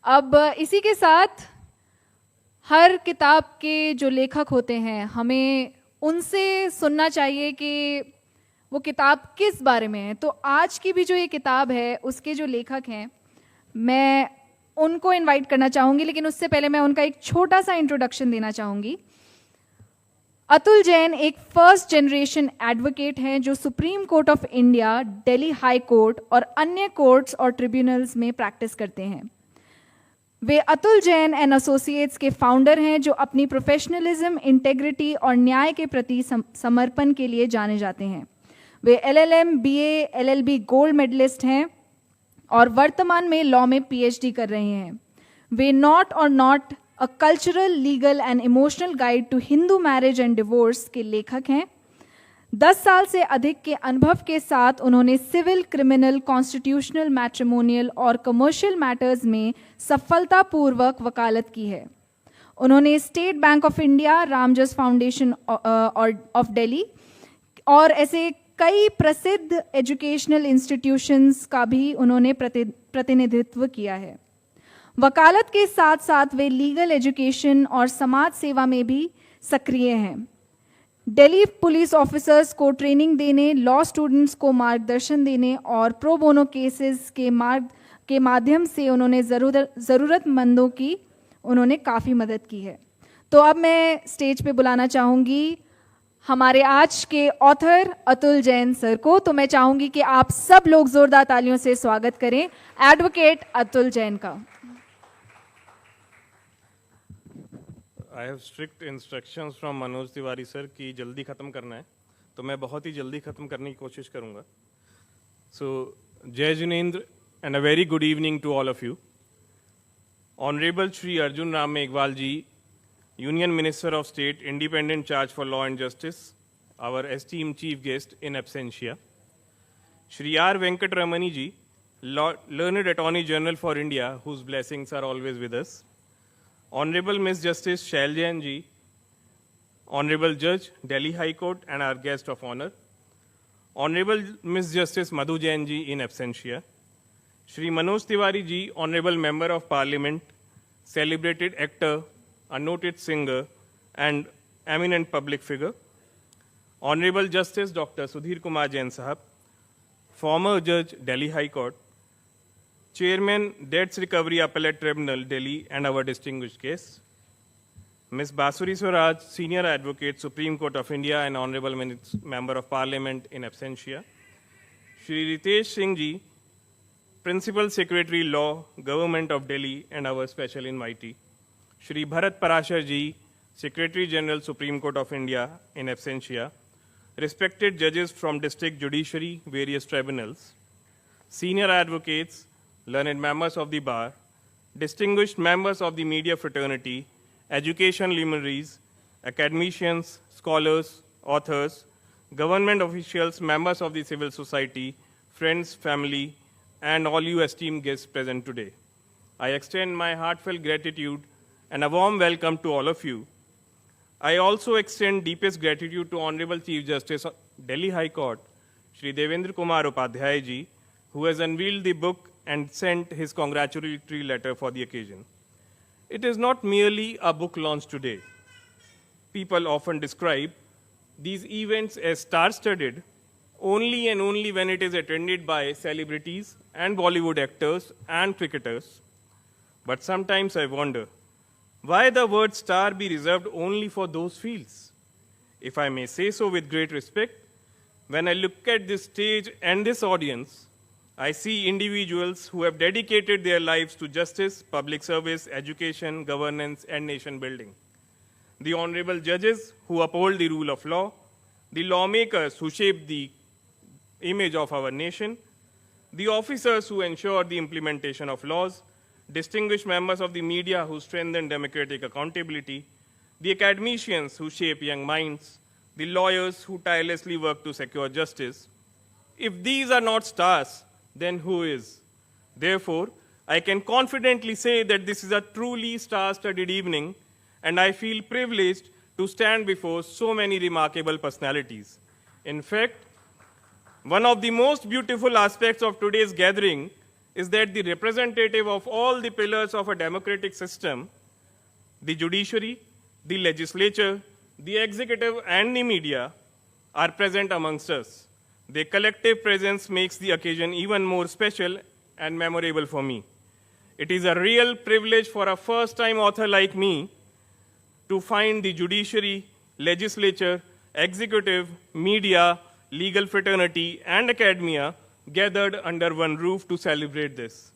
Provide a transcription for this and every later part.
अब इसी के साथ हर किताब के जो लेखक होते हैं हमें उनसे सुनना चाहिए कि वो किताब किस बारे में है। तो आज की भी जो ये किताब है उसके जो लेखक हैं मैं उनको इनवाइट करना चाहूँगी, लेकिन उससे पहले मैं उनका एक छोटा सा इंट्रोडक्शन देना चाहूँगी। अतुल जैन एक फर्स्ट जनरेशन एडवोकेट हैं जो supreme court of India, Delhi high court और अन्य कोर्ट्स और ट्रिब्यूनल्स में प्रैक्टिस करते हैं। वे अतुल जैन एंड एसोसिएट्स के फाउंडर हैं जो अपनी प्रोफेशनलिज्म, इंटेग्रिटी और न्याय के प्रति समर्पण के लिए जाने जाते हैं। वे LLM, BA, LLB gold medallist हैं और वर्तमान में लॉ में PhD कर रहे हैं। वे नॉट और not a cultural, legal and emotional guide to Hindu marriage and divorce के लेखक हैं। 10 साल से अधिक के अनुभव के साथ उन्होंने सिविल, क्रिमिनल, कॉन्स्टिट्यूशनल, मैट्रिमोनियल और कमर्शियल मैटर्स में सफलतापूर्वक वकालत की है। उन्होंने state bank of India, Ramjas foundation of Delhi और ऐसे कई प्रसिद्ध एजुकेशनल इंस्टीट्यूशंस का भी उन्होंने प्रतिनिधित्व किया है। वकालत के साथ साथ वे लीगल एजुकेशन और समाज सेवा में भी सक्रिय हैं। दिल्ली पुलिस ऑफिसर्स को ट्रेनिंग देने, लॉ स्टूडेंट्स को मार्गदर्शन देने और प्रो बोनो केसेस के माध्यम से उन्होंने ज़रूरतमंदों की उन्होंने काफ़ी मदद की है। तो अब मैं स्टेज पे बुलाना चाहूँगी हमारे आज के ऑथर अतुल जैन सर को। तो मैं चाहूँगी कि आप सब लोग ज़ोरदार तालियों से स्वागत करें एडवोकेट अतुल जैन का। I have strict instructions from Manoj Tiwari sir कि जल्दी ख़त्म करना है, तो मैं बहुत ही जल्दी ख़त्म करने की कोशिश करूँगा। So Jai Jinendra and a very good evening to all of you. Honourable Shri Arjun Ram Meghwal ji, Union Minister of State, Independent Charge for Law and Justice, our esteemed Chief Guest in absentia. Shri R. Venkatramani ji, Learned Attorney General for India, whose blessings are always with us. Honorable Miss Justice Shail Jain ji, Honorable Judge, Delhi High Court and our guest of honor. Honorable Miss Justice Madhu Jain ji in absentia. Shri Manoj Tiwari ji, Honorable Member of Parliament, celebrated actor, a noted singer and eminent public figure. Honorable Justice Dr. Sudhir Kumar Jain Sahab, former Judge, Delhi High Court, Chairman, Debts Recovery Appellate Tribunal, Delhi, and our distinguished guests. Ms. Basuri Swaraj, Senior Advocate, Supreme Court of India and Honorable Member of Parliament in absentia. Shri Ritesh Singh ji, Principal Secretary Law, Government of Delhi, and our special invitee. Shri Bharat Parashar ji, Secretary General, Supreme Court of India in absentia. Respected judges from district judiciary, various tribunals. Senior advocates, learned members of the bar, distinguished members of the media fraternity, education luminaries, academicians, scholars, authors, government officials, members of the civil society, friends, family, and all you esteemed guests present today. I extend my heartfelt gratitude and a warm welcome to all of you. I also extend deepest gratitude to Honorable Chief Justice of Delhi High Court, Shri Devendra Kumar Upadhyay ji, who has unveiled the book and sent his congratulatory letter for the occasion. It is not merely a book launch today. People often describe these events as star-studded only and only when it is attended by celebrities and Bollywood actors and cricketers. But sometimes I wonder, why the word star be reserved only for those fields? If I may say so with great respect, when I look at this stage and this audience, I see individuals who have dedicated their lives to justice, public service, education, governance, and nation building. The honorable judges who uphold the rule of law, the lawmakers who shape the image of our nation, the officers who ensure the implementation of laws, distinguished members of the media who strengthen democratic accountability, the academicians who shape young minds, the lawyers who tirelessly work to secure justice. If these are not stars, then who is? Therefore, I can confidently say that this is a truly star-studded evening, and I feel privileged to stand before so many remarkable personalities. In fact, one of the most beautiful aspects of today's gathering is that the representative of all the pillars of a democratic system, the judiciary, the legislature, the executive, and the media, are present amongst us. Their collective presence makes the occasion even more special and memorable for me. It is a real privilege for a first-time author like me to find the judiciary, legislature, executive, media, legal fraternity, and academia gathered under one roof to celebrate this.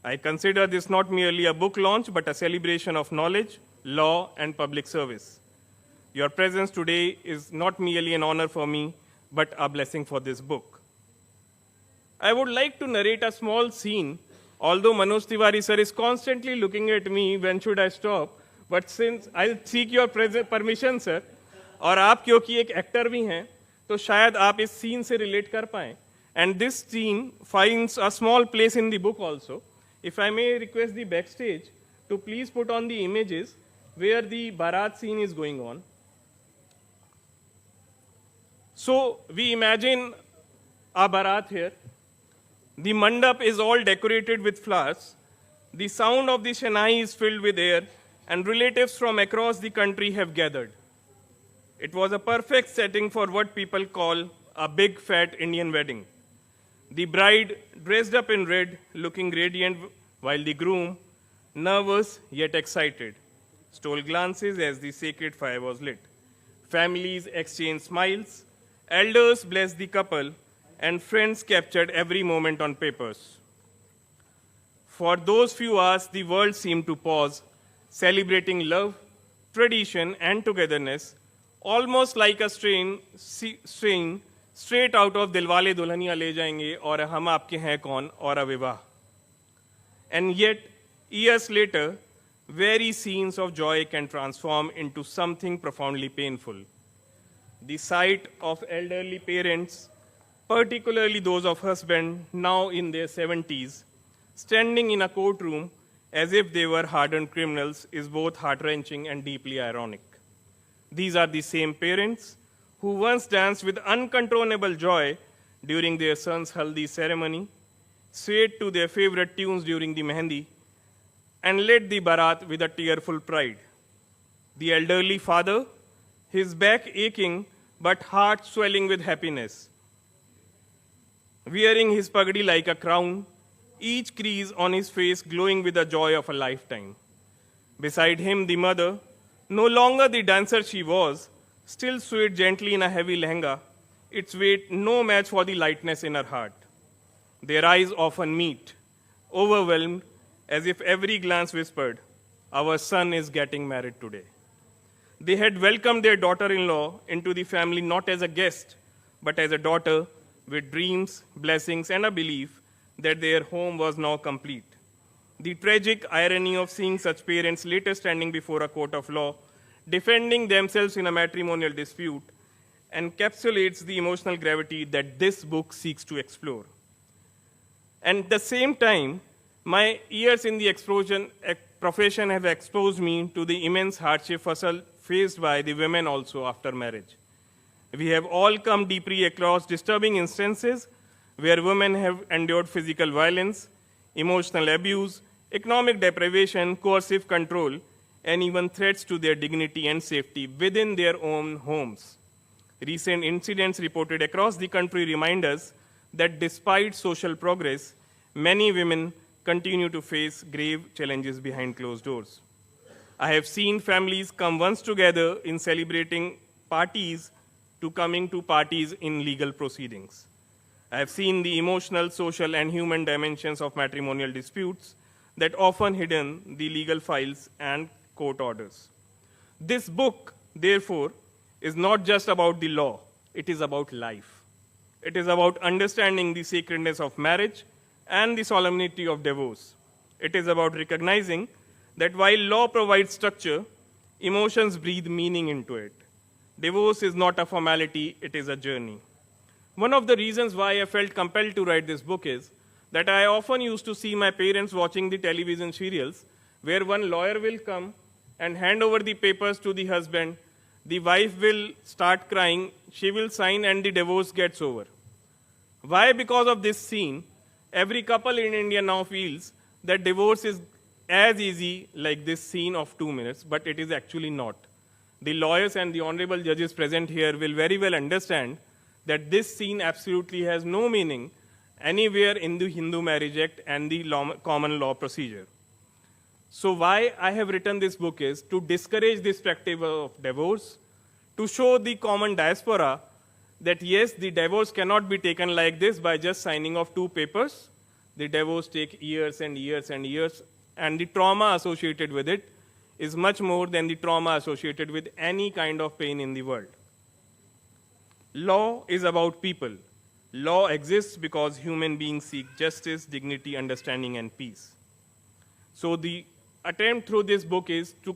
I consider this not merely a book launch, but a celebration of knowledge, law, and public service. Your presence today is not merely an honor for me, but a blessing for this book. I would like to narrate a small scene, although Manoj Tiwari sir is constantly looking at me, when should I stop? But since I'll seek your permission, sir, और आप क्योंकि एक actor भी हैं, तो शायद आप इस सीन से रिलेट कर पाएं. And this scene finds a small place in the book also. If I may request the backstage to please put on the images where the Bharat scene is going on. So we imagine a Bharat here. The mandap is all decorated with flowers. The sound of the Shehnai is filled with air, and relatives from across the country have gathered. It was a perfect setting for what people call a big fat Indian wedding. The bride, dressed up in red, looking radiant, while the groom, nervous yet excited, stole glances as the sacred fire was lit. Families exchanged smiles, elders blessed the couple, and friends captured every moment on papers. For those few hours, the world seemed to pause, celebrating love, tradition, and togetherness, almost like a strain straight out of Dilwale Dulhaniya Le Jayenge or Hum Aapke Hain Kaun or a Vivah. And yet, years later, very scenes of joy can transform into something profoundly painful. The sight of elderly parents, particularly those of husbands now in their 70s, standing in a courtroom as if they were hardened criminals is both heart-wrenching and deeply ironic. These are the same parents who once danced with uncontrollable joy during their son's haldi ceremony, swayed to their favorite tunes during the Mehndi, and led the Bharat with a tearful pride. The elderly father, his back aching but heart swelling with happiness, wearing his pagdi like a crown, each crease on his face glowing with the joy of a lifetime. Beside him, the mother, no longer the dancer she was, still swayed gently in a heavy lehenga, its weight no match for the lightness in her heart. Their eyes often meet, overwhelmed, as if every glance whispered, "Our son is getting married today." They had welcomed their daughter-in-law into the family not as a guest, but as a daughter with dreams, blessings, and a belief that their home was now complete. The tragic irony of seeing such parents later standing before a court of law, defending themselves in a matrimonial dispute, encapsulates the emotional gravity that this book seeks to explore. And at the same time, my years in the profession have exposed me to the immense hardship faced by the women also after marriage. We have all come deeply across disturbing instances where women have endured physical violence, emotional abuse, economic deprivation, coercive control, and even threats to their dignity and safety within their own homes. Recent incidents reported across the country remind us that despite social progress, many women continue to face grave challenges behind closed doors. I have seen families come once together in celebrating parties to coming to parties in legal proceedings. I have seen the emotional, social, and human dimensions of matrimonial disputes that often hidden the legal files and court orders. This book, therefore, is not just about the law, it is about life. It is about understanding the sacredness of marriage and the solemnity of divorce. It is about recognizing that while law provides structure, emotions breathe meaning into it. Divorce is not a formality, it is a journey. One of the reasons why I felt compelled to write this book is that I often used to see my parents watching the television serials where one lawyer will come and hand over the papers to the husband, the wife will start crying, she will sign, and the divorce gets over. Why? Because of this scene, Every couple in India now feels that divorce is as easy like this scene of 2 minutes, but it is actually not. The lawyers and the honorable judges present here will very well understand that this scene absolutely has no meaning anywhere in the Hindu Marriage Act and the common law procedure. So why I have written this book is to discourage this practice of divorce, to show the common diaspora that yes, the divorce cannot be taken like this by just signing off 2 papers. The divorce takes years and years and years, and the trauma associated with it is much more than the trauma associated with any kind of pain in the world. Law is about people. Law exists because human beings seek justice, dignity, understanding, and peace. So the attempt through this book is to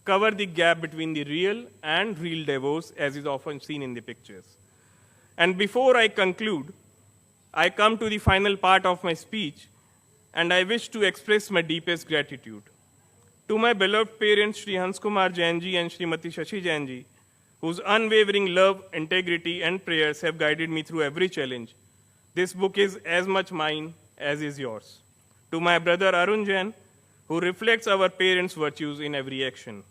cover the gap between the real and real divorce, as is often seen in the pictures. And before I conclude, I come to the final part of my speech, and I wish to express my deepest gratitude to my beloved parents, Shri Hans Kumar Jain ji and Srimati Shashi Jain ji, whose unwavering love, integrity, and prayers have guided me through every challenge. This book is as much mine as is yours. To my brother Arun Jain, who reflects our parents' virtues in every action.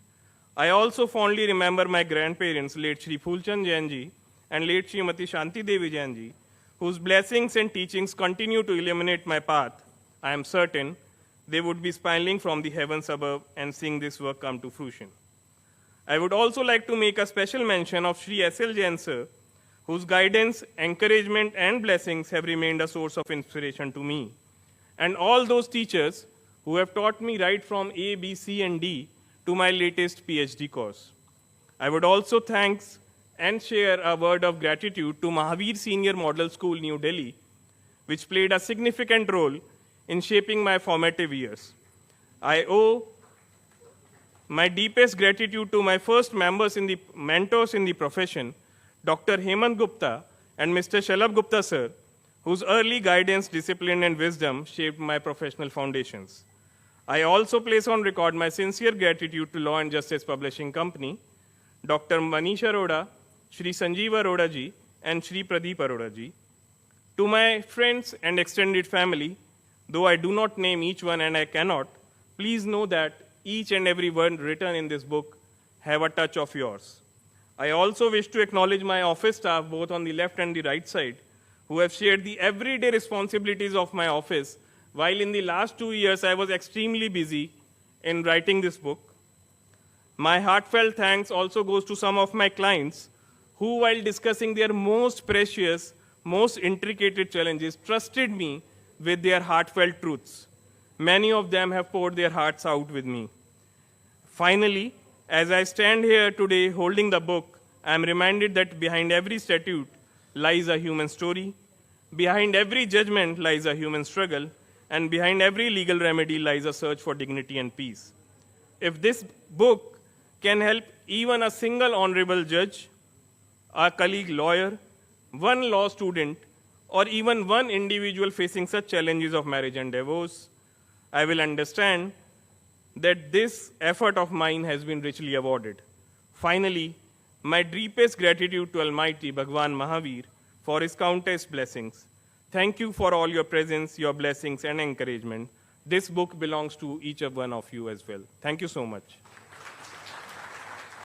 I also fondly remember my grandparents, late Shri Phulchand Jain ji and late Srimati Shanti Devi Jain ji, whose blessings and teachings continue to illuminate my path. I am certain they would be smiling from the heavens above and seeing this work come to fruition. I would also like to make a special mention of Shri S.L. Jain sir, whose guidance, encouragement, and blessings have remained a source of inspiration to me, and all those teachers who have taught me right from A, B, C, and D to my latest PhD course. I would also thank and share a word of gratitude to Mahavir Senior Model School, New Delhi, which played a significant role in shaping my formative years. I owe my deepest gratitude to my first mentors in the profession, Dr. Hemant Gupta and Mr. Shalabh Gupta sir, whose early guidance, discipline, and wisdom shaped my professional foundations. I also place on record my sincere gratitude to Law and Justice Publishing Company, Dr. Manish Arora, Shri Sanjeev Arora ji, and Shri Pradeep Arora ji. To my friends and extended family, though I do not name each one and I cannot, please know that each and every word written in this book have a touch of yours. I also wish to acknowledge my office staff, both on the left and the right side, who have shared the everyday responsibilities of my office, while in the last 2 years I was extremely busy in writing this book. My heartfelt thanks also goes to some of my clients who, while discussing their most precious, most intricate challenges, trusted me with their heartfelt truths. Many of them have poured their hearts out with me. Finally, as I stand here today holding the book, I am reminded that behind every statute lies a human story, behind every judgment lies a human struggle, and behind every legal remedy lies a search for dignity and peace. If this book can help even a single honorable judge, a colleague lawyer, one law student, or even one individual facing such challenges of marriage and divorce, I will understand that this effort of mine has been richly awarded. Finally, my deepest gratitude to Almighty Bhagwan Mahavir for his countless blessings. Thank you for all your presence, your blessings, and encouragement. This book belongs to each one of you as well. Thank you so much.